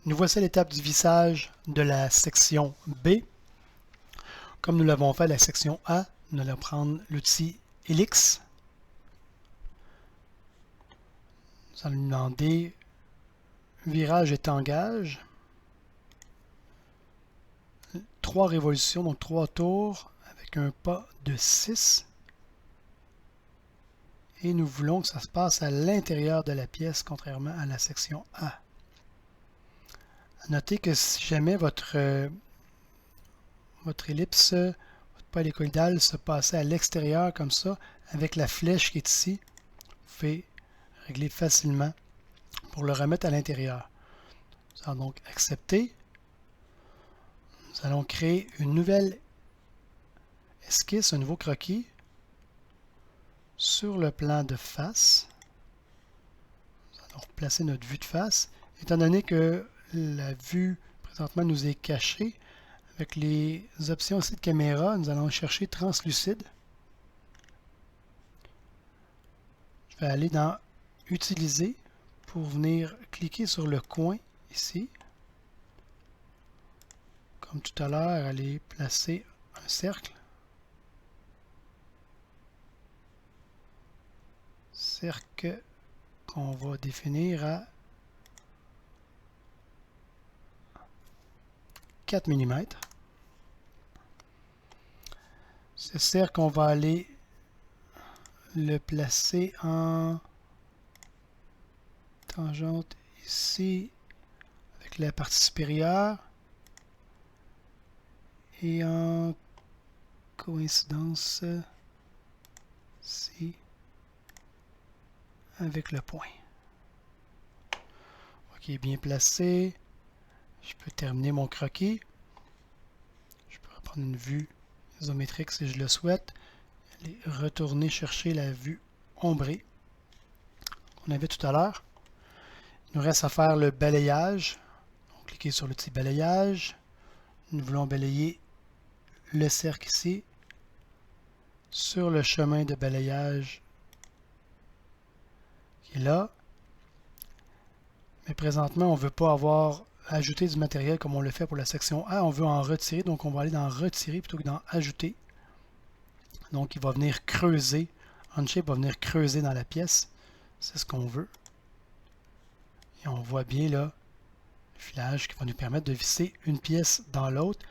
Nous voici à l'étape du vissage de la section B. Comme nous l'avons fait à la section A, nous allons prendre l'outil Helix. Nous allons lui demander virage et tangage. 3 révolutions, donc 3 tours avec un pas de 6. Et nous voulons que ça se passe à l'intérieur de la pièce, contrairement à la section A. Notez que si jamais votre ellipse, votre pas hélicoïdal se passait à l'extérieur comme ça, avec la flèche qui est ici, vous pouvez régler facilement pour le remettre à l'intérieur. Nous allons donc accepter. Nous allons créer une nouvelle esquisse, un nouveau croquis sur le plan de face. Nous allons replacer notre vue de face. Étant donné que la vue présentement nous est cachée, avec les options aussi de caméra, nous allons chercher translucide. Je vais aller dans Utiliser pour venir cliquer sur le coin ici. Comme tout à l'heure, aller placer un cercle. Cercle qu'on va définir à 4 mm. Ce cercle, on va aller le placer en tangente ici avec la partie supérieure et en coïncidence ici avec le point. Ok, bien placé. Je peux terminer mon croquis. Je peux reprendre une vue isométrique si je le souhaite. Aller retourner chercher la vue ombrée qu'on avait tout à l'heure. Il nous reste à faire le balayage. Donc, cliquez sur l'outil balayage. Nous voulons balayer le cercle ici sur le chemin de balayage qui est là. Mais présentement, on ne veut pas avoir ajouté du matériel comme on le fait pour la section A. On veut en retirer, donc on va aller dans Retirer plutôt que dans Ajouter. Donc, il va venir creuser. Onshape va venir creuser dans la pièce. C'est ce qu'on veut. Et on voit bien là le filage qui va nous permettre de visser une pièce dans l'autre